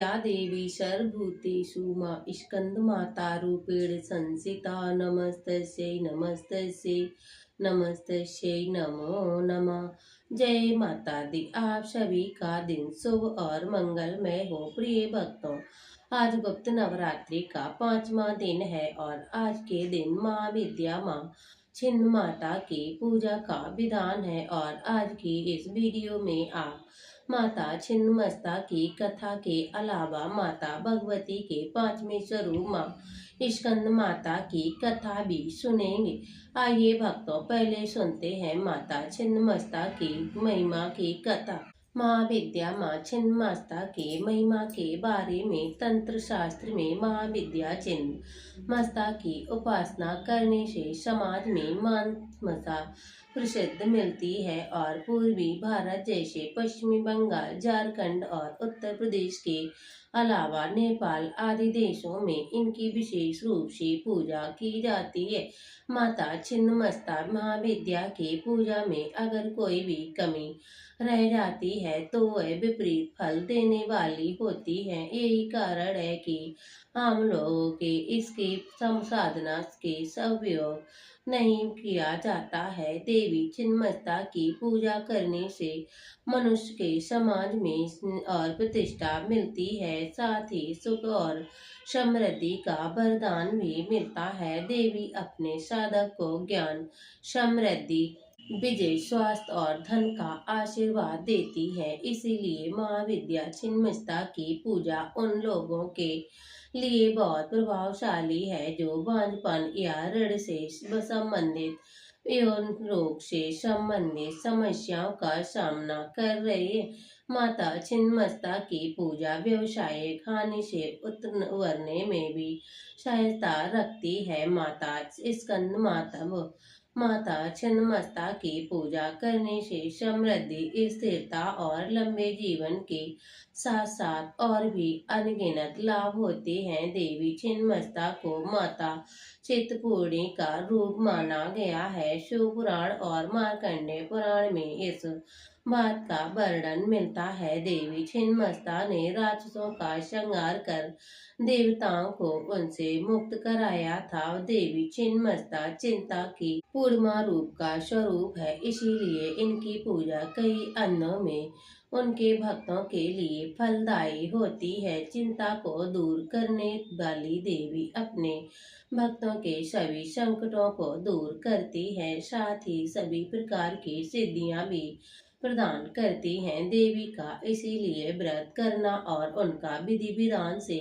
या देवी सर्वभूतेषु स्कन्दमातारूपेण संस्थिता नमस्तस्यै नमस्तस्यै नमस्तस्यै नमो नमः। जय माता दी। आप सभी का दिन शुभ और मंगलमय हो। प्रिय भक्तों, आज गुप्त नवरात्रि का 5वां दिन है और आज के दिन माँ विद्या माँ छिन्न माता की पूजा का विधान है। और आज की इस वीडियो में आप माता छिन्नमस्ता की कथा के अलावा माता भगवती के 5वें स्वरूप माँ स्कंद माता की कथा भी सुनेंगे। आइए भक्तों, पहले सुनते हैं माता छिन्नमस्ता की महिमा की कथा। माँ विद्या माँ छिन्नमस्ता के महिमा के बारे में तंत्र शास्त्र में माँ विद्या छिन्नमस्ता की उपासना करने से समाज में मान मसा प्रसिद्ध मिलती है और पूर्वी भारत जैसे पश्चिमी बंगाल, झारखंड और उत्तर प्रदेश के अलावा नेपाल आदि देशों में इनकी विशेष रूप से पूजा की जाती है। माता छिन्नमस्ता महाविद्या के पूजा में अगर कोई भी कमी रह जाती है तो वह विपरीत फल देने वाली होती है। यही कारण है कि आम लोगों के इसके साधना के सदुपयोग नहीं किया जाता है। देवी छिन्नमस्ता की पूजा करने से मनुष्य के समाज में और प्रतिष्ठा मिलती है, साथ ही सुख और समृद्धि का वरदान भी मिलता है। देवी अपने साधक को ज्ञान, समृद्धि, विजय, स्वास्थ्य और धन का आशीर्वाद देती है। इसीलिए माँ विद्या छिन्नमस्ता की पूजा उन लोगों के लिए बहुत प्रभावशाली है जो बांझपन या ऋण से संबंधित एवं रोग से संबंधित समस्याओं का सामना कर रहे हैं। माता छिन्नमस्ता की पूजा व्यवसायिक हानि से उतरने में भी सहायता रखती है। माता छिन्नमस्ता की पूजा करने से समृद्धि, स्थिरता और लंबे जीवन के साथ साथ और भी अनगिनत लाभ होते हैं। देवी छिन्नमस्ता को माता चित्तपूर्णी का रूप माना गया है। शिव पुराण और मार्कंडेय पुराण में इस बात का वर्णन मिलता है। देवी छिन्नमस्ता ने राक्षसों का संहार कर देवताओं को उनसे मुक्त कराया था। देवी छिन्नमस्ता चिंता की पूर्णा रूप का स्वरूप है, इसीलिए इनकी पूजा कई अन्नों में उनके भक्तों के लिए फलदायी होती है। चिंता को दूर करने वाली देवी अपने भक्तों के सभी संकटों को दूर करती है, साथ ही सभी प्रकार की सिद्धियां भी प्रदान करती हैं। देवी का इसीलिए व्रत करना और उनका विधि विधान से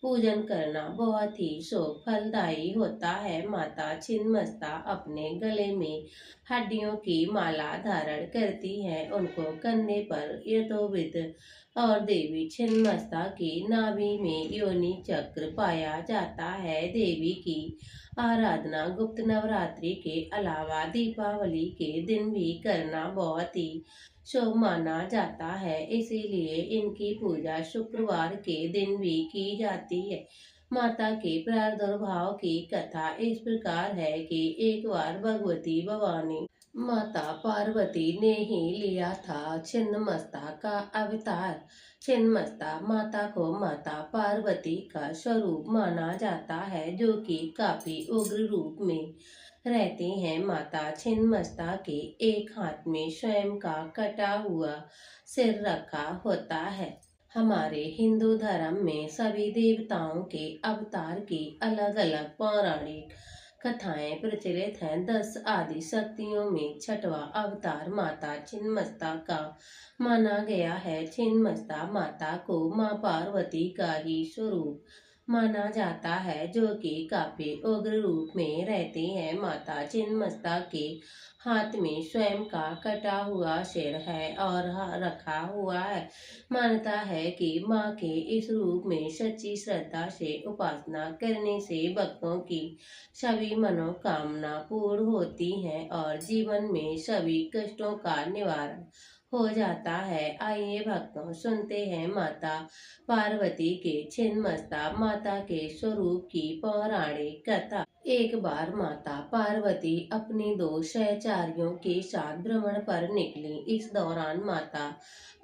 पूजन करना बहुत ही शुभ फलदायी होता है। माता छिन्नमस्ता अपने गले में हड्डियों की माला धारण करती है, उनको कंधे पर यथोविध, और देवी छिन्नमस्ता की नाभि में योनि चक्र पाया जाता है। देवी की आराधना गुप्त नवरात्रि के अलावा दीपावली के दिन भी करना बहुत ही शुभ माना जाता है, इसीलिए इनकी पूजा शुक्रवार के दिन भी की जाती है। माता के प्रादुर्भाव की कथा इस प्रकार है कि एक बार भगवती भवानी माता पार्वती ने ही लिया था छिन्नमस्ता का अवतार। छिन्नमस्ता माता को माता पार्वती का स्वरूप माना जाता है, जो कि काफी उग्र रूप में रहती हैं। माता छिन्नमस्ता के एक हाथ में स्वयं का कटा हुआ सिर रखा होता है। हमारे हिंदू धर्म में सभी देवताओं के अवतार की अलग अलग पौराणिक कथाएं प्रचलित हैं। 10 आदि शक्तियों में 6वां अवतार माता छिन्नमस्ता का माना गया है। छिन्नमस्ता माता को माँ पार्वती का ही स्वरूप माना जाता है, जो कि काफी उग्र रूप में रहती है। माता छिन्नमस्ता के हाथ में स्वयं का कटा हुआ सिर है और रखा हुआ है। मान्यता है कि माँ के इस रूप में सच्ची श्रद्धा से उपासना करने से भक्तों की सभी मनोकामना पूर्ण होती हैं और जीवन में सभी कष्टों का निवारण हो जाता है। आइए भक्तों, सुनते हैं माता पार्वती के छिन्नमस्ता माता के स्वरूप की पौराणिक कथा। एक बार माता पार्वती अपनी दो सहचारियों के साथ भ्रमण पर निकली। इस दौरान माता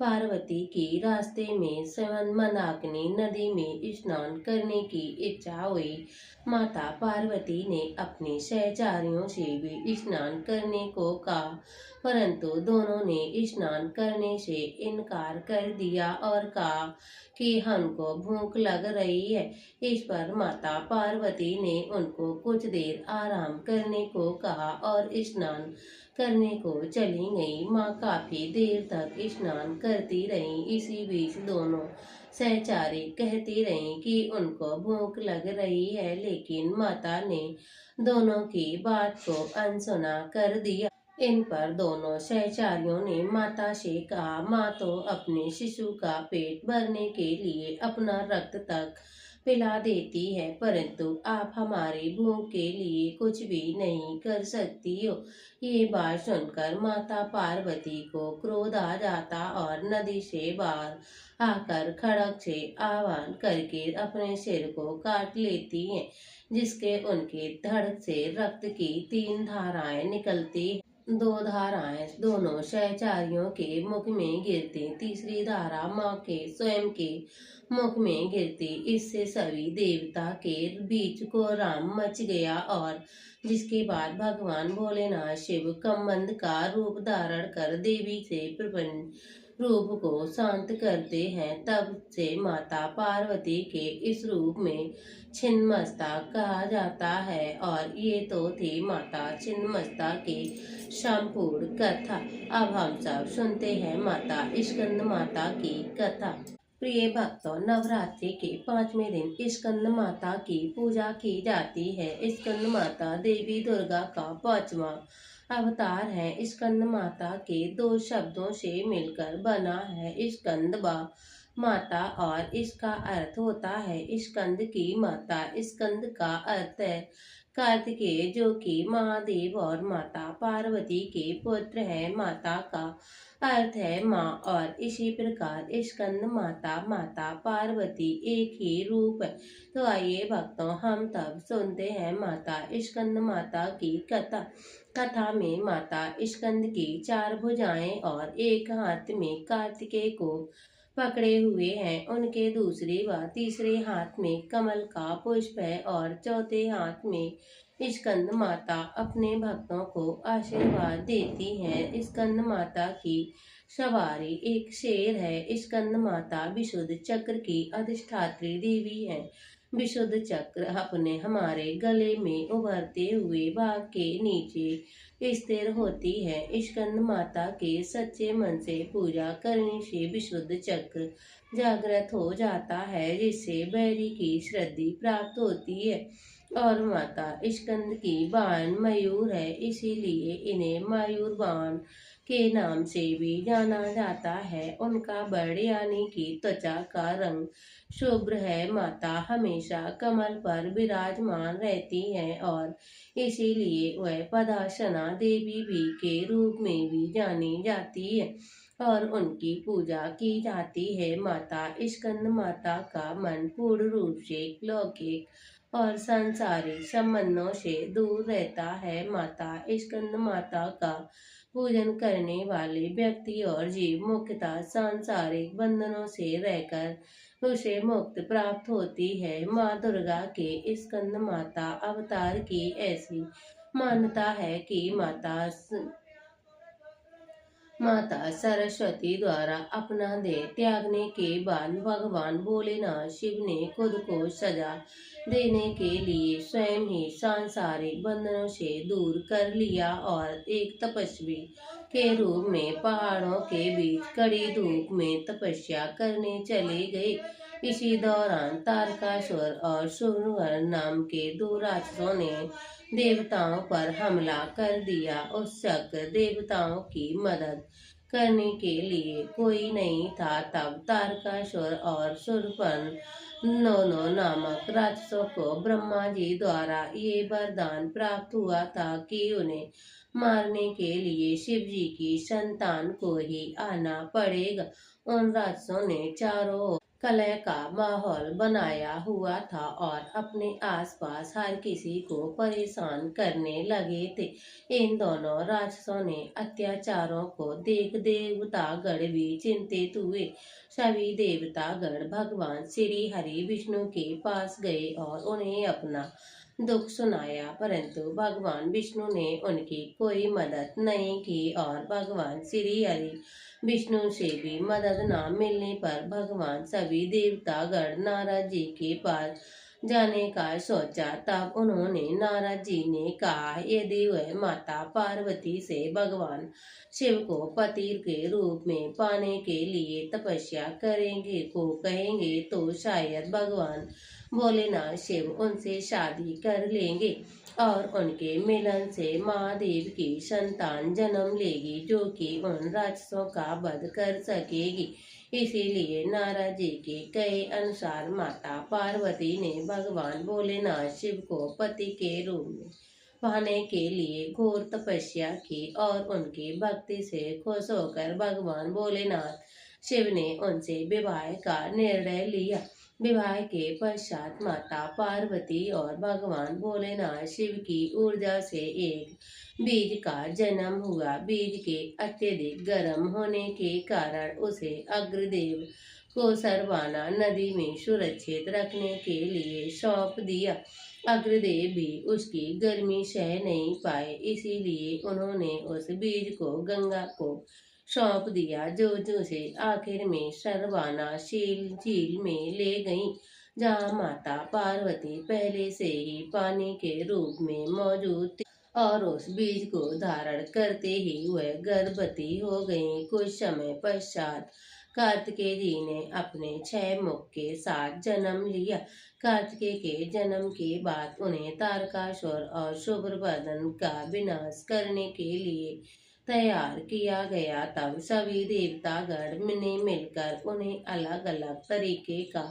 पार्वती की रास्ते में स्वयं मंदाकिनी नदी में स्नान करने की इच्छा हुई। माता पार्वती ने अपने सहचारियों से भी स्नान करने को कहा, परंतु दोनों ने स्नान करने से इनकार कर दिया और कहा कि हमको भूख लग रही है। इस पर माता पार्वती ने उनको कुछ देर आराम करने को कहा और स्नान करने को चली गई। माँ काफी देर तक स्नान करती रही। इसी बीच दोनों सहचारी कहती रही कि उनको भूख लग रही है, लेकिन माता ने दोनों की बात को अनसुना कर दिया। इन पर दोनों सहचारियों ने माता से कहा, माँ तो अपने शिशु का पेट भरने के लिए अपना रक्त तक पिला देती है, परंतु आप हमारी भूख के लिए कुछ भी नहीं कर सकती हो। ये बात सुनकर माता पार्वती को क्रोध आ जाता और नदी से बाहर आकर खड़ग से आह्वान करके अपने सिर को काट लेती हैं, जिसके उनके धड़ से रक्त की 3 धाराएं निकलती। 2 धाराएं दोनों सहचारियों के मुख में गिरती, तीसरी धारा माँ के स्वयं के मुख में गिरती। इससे सभी देवता के बीच कोहराम मच गया और जिसके बाद भगवान भोलेनाथ शिव कमंद का रूप धारण कर देवी से प्रपन्न रूप को शांत करते हैं। तब से माता पार्वती के इस रूप में छिन्नमस्ता कहा जाता है। और ये तो थी माता छिन्नमस्ता की संपूर्ण कथा। अब हम सब सुनते हैं माता स्कंद माता की कथा। प्रिय भक्तों, नवरात्रि के 5वें दिन स्कंद माता की पूजा की जाती है। स्कंद माता देवी दुर्गा का 5वां अवतार है। स्कंद माता के 2 शब्दों से मिलकर बना है स्कंद माता, और इसका अर्थ होता है स्कंद की माता। स्कंद का अर्थ है कार्तिकेय, जो कि महादेव और माता पार्वती के पुत्र है। माता का अर्थ है माँ, और इसी प्रकार स्कंद माता माता पार्वती एक ही रूप है। तो आइए भक्तों, हम तब सुनते हैं माता स्कंद माता की कथा। कथा में माता स्कंद की 4 भुजाएं और एक हाथ में कार्तिकेय को पकड़े हुए हैं। उनके दूसरे व तीसरे हाथ में कमल का पुष्प है और चौथे हाथ में स्कंद माता अपने भक्तों को आशीर्वाद देती हैं। स्कंद माता की सवारी एक शेर है। स्कंद माता विशुद्ध चक्र की अधिष्ठात्री देवी है। विशुद्ध चक्र अपने हमारे गले में उभरते हुए भाग के नीचे स्थिर होती है। स्कंद माता के सच्चे मन से पूजा करने से विशुद्ध चक्र जागृत हो जाता है, जिससे बैरी की श्रद्धि प्राप्त होती है। और माता स्कंद की बाण मयूर है, इसीलिए इन्हें मयूर बाण के नाम से भी जाना जाता है। उनका वर्ण यानी कि त्वचा का रंग शुभ्र है। माता हमेशा कमल पर विराजमान रहती हैं और इसीलिए वह पदाशना देवी भी के रूप में भी जानी जाती है और उनकी पूजा की जाती है। माता स्कंद माता का मन पूर्ण रूप से लौकिक और सांसारिक संबंधों से दूर रहता है। माता स्कंद माता का पूजन करने वाले व्यक्ति और जीव मुख्यतः सांसारिक बंधनों से रहकर उसे मुक्ति प्राप्त होती है। माँ दुर्गा के स्कंद माता अवतार की ऐसी मान्यता है कि माता सरस्वती द्वारा अपना देह त्यागने के बाद भगवान भोलेनाथ शिव ने खुद को सजा देने के लिए स्वयं ही सांसारिक बंधनों से दूर कर लिया और एक तपस्वी के रूप में पहाड़ों के बीच कड़ी धूप में तपस्या करने चले गए। इसी दौरान तारकासुर और सूर्यवर नाम के 2 राक्षसों ने देवताओं पर हमला कर दिया। उस चक्र देवताओं की मदद करने के लिए कोई नहीं था। तब तारकासुर और शूरपण दोनों नामक राक्षसों को ब्रह्मा जी द्वारा ये वरदान प्राप्त हुआ था कि उन्हें मारने के लिए शिव जी की संतान को ही आना पड़ेगा। उन राक्षसों ने चारों ओर कलह का माहौल बनाया हुआ था और अपने आसपास हर किसी को परेशान करने लगे थे। इन दोनों राक्षसों ने अत्याचारों को देख देवतागण भी चिंतित हुए। सभी देवतागण भगवान श्री हरि विष्णु के पास गए और उन्हें अपना दुख सुनाया, परंतु भगवान विष्णु ने उनकी कोई मदद नहीं की और भगवान श्री हरि विष्णु से भी मदद न मिलने पर भगवान सभी देवतागण नारद जी के पास जाने का सोचा। तब उन्होंने नारद जी ने कहा, यदि वह माता पार्वती से भगवान शिव को पति के रूप में पाने के लिए तपस्या करेंगे को कहेंगे तो शायद भगवान भोलेनाथ शिव उनसे शादी कर लेंगे और उनके मिलन से महादेव की संतान जन्म लेगी जो कि उन राक्षसों का वध कर सकेगी। इसीलिए नारद जी के कहे अनुसार माता पार्वती ने भगवान भोलेनाथ शिव को पति के रूप में पाने के लिए घोर तपस्या की और उनकी भक्ति से खुश होकर भगवान भोलेनाथ शिव ने उनसे विवाह का निर्णय लिया। विवाह के पश्चात माता पार्वती और भगवान भोलेनाथ शिव की ऊर्जा से एक बीज का जन्म हुआ। बीज के अत्यधिक गर्म होने के कारण उसे अग्रदेव को सरवाना नदी में सुरक्षित रखने के लिए सौंप दिया। अग्रदेव भी उसकी गर्मी सह नहीं पाए, इसीलिए उन्होंने उस बीज को गंगा को सौंप दिया जो से आखिर में सरवाना झील में ले गई, जहाँ माता पार्वती पहले से ही पानी के रूप में मौजूद थी और उस बीज को धारण करते ही वह गर्भवती हो गई। कुछ समय पश्चात कार्तिकेय जी ने अपने 6 मुख के साथ जन्म लिया। कार्तिकेय के जन्म के बाद उन्हें तारकासुर और शूरपणखि का विनाश करने के लिए तैयार किया गया। तब सभी देवतागण ने मिलकर उन्हें अलग अलग तरीके का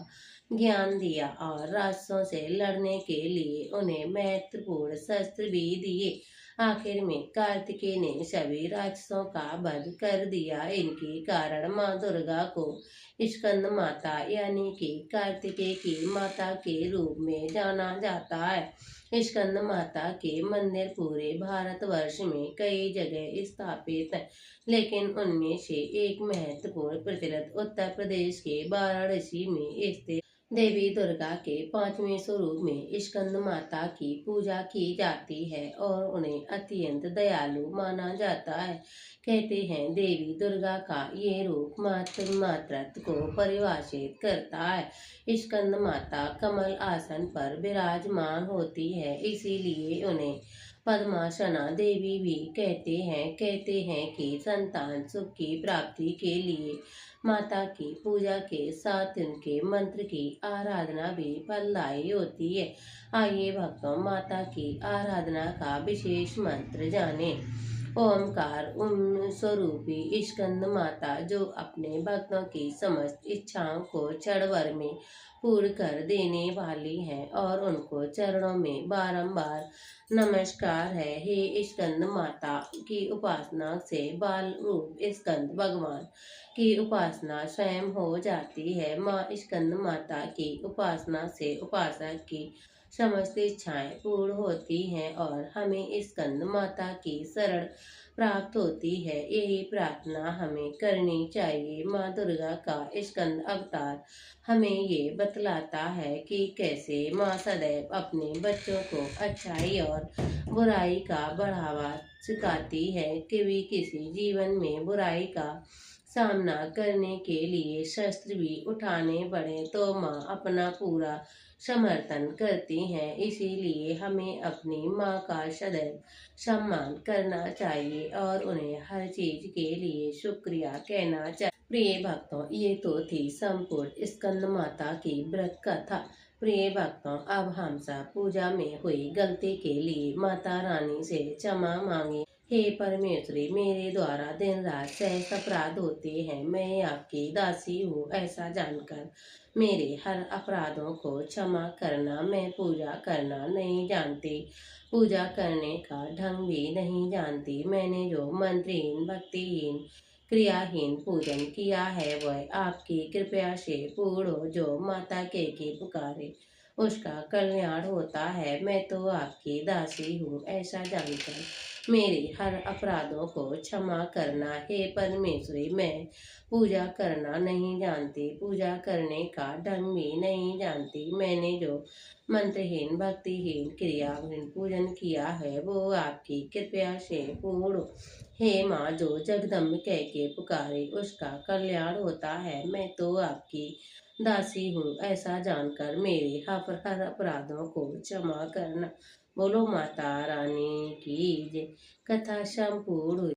ज्ञान दिया और राक्षसों से लड़ने के लिए उन्हें महत्वपूर्ण शस्त्र भी दिए। आखिर में कार्तिकेय ने सभी राक्षसों का वध कर दिया। इनके कारण माँ दुर्गा को स्कंद माता यानी कि कार्तिकेय की माता के रूप में जाना जाता है। स्कंद माता के मंदिर पूरे भारतवर्ष में कई जगह स्थापित है, लेकिन उनमें से एक महत्वपूर्ण प्रचलित उत्तर प्रदेश के वाराणसी में स्थित देवी दुर्गा के 5वें स्वरूप में स्कंद माता की पूजा की जाती है और उन्हें अत्यंत दयालु माना जाता है। कहते हैं देवी दुर्गा का ये रूप मातृत्व को परिभाषित करता है। स्कंद माता कमल आसन पर विराजमान होती है, इसीलिए उन्हें पद्मासना देवी भी कहते हैं कि संतान सुख की प्राप्ति के लिए माता की पूजा के साथ उनके मंत्र की आराधना भी फलदायी होती है। आइए भक्तों, माता की आराधना का विशेष मंत्र जाने। ओमकार स्वरूपी स्कंद माता जो अपने भक्तों की समस्त इच्छाओं को क्षण भर में पूर्ण कर देने वाली है और उनको चरणों में बारंबार नमस्कार है। हे स्कंद माता की उपासना से बाल रूप स्कंद भगवान की उपासना स्वयं हो जाती है। माँ स्कंद माता की उपासना से उपासक की समस्त इच्छाएं पूर्ण होती हैं और हमें स्कंद माता की शरण प्राप्त होती है। यही प्रार्थना हमें करनी चाहिए। माँ दुर्गा का स्कंद अवतार हमें ये बतलाता है कि कैसे माँ सदैव अपने बच्चों को अच्छाई और बुराई का बढ़ावा सिखाती है कि भी किसी जीवन में बुराई का सामना करने के लिए शस्त्र भी उठाने पड़े तो माँ अपना पूरा समर्थन करती हैं। इसीलिए हमें अपनी माँ का सदैव सम्मान करना चाहिए और उन्हें हर चीज के लिए शुक्रिया कहना चाहिए। प्रिय भक्तों, ये तो थी संपूर्ण स्कंद माता की व्रत कथा। प्रिय भक्तों, अब हम सब पूजा में हुई गलती के लिए माता रानी से क्षमा मांगे। हे परमेश्वरी, मेरे द्वारा दिन रात सहस्त्र अपराध होते हैं। मैं आपकी दासी हूँ, ऐसा जानकर मेरे हर अपराधों को क्षमा करना। मैं पूजा करना नहीं जानती, पूजा करने का ढंग भी नहीं जानती। मैंने जो मंत्रहीन, भक्तिहीन, क्रियाहीन पूजन किया है वह आपकी कृपया से पूर्ण हो। जो माता के पुकारे उसका कल्याण होता है। मैं तो आपकी दासी हूँ, ऐसा जानकर मेरे हर अपराधों को क्षमा करना। हे परमेश्वरी, मैं पूजा करना नहीं जानती, पूजा करने का ढंग भी नहीं जानती। मैंने जो मंत्रहीन, भक्तिहीन, क्रियाहीन पूजन किया है वो आपकी कृपया से पूर्ण। हे माँ, जो जगदम्ब कह के पुकारे उसका कल्याण होता है। मैं तो आपकी दासी हूँ, ऐसा जानकर मेरे हर अपराधों को क्षमा करना। बोलो माता रानी की जय। कथा संपूर्ण हुई।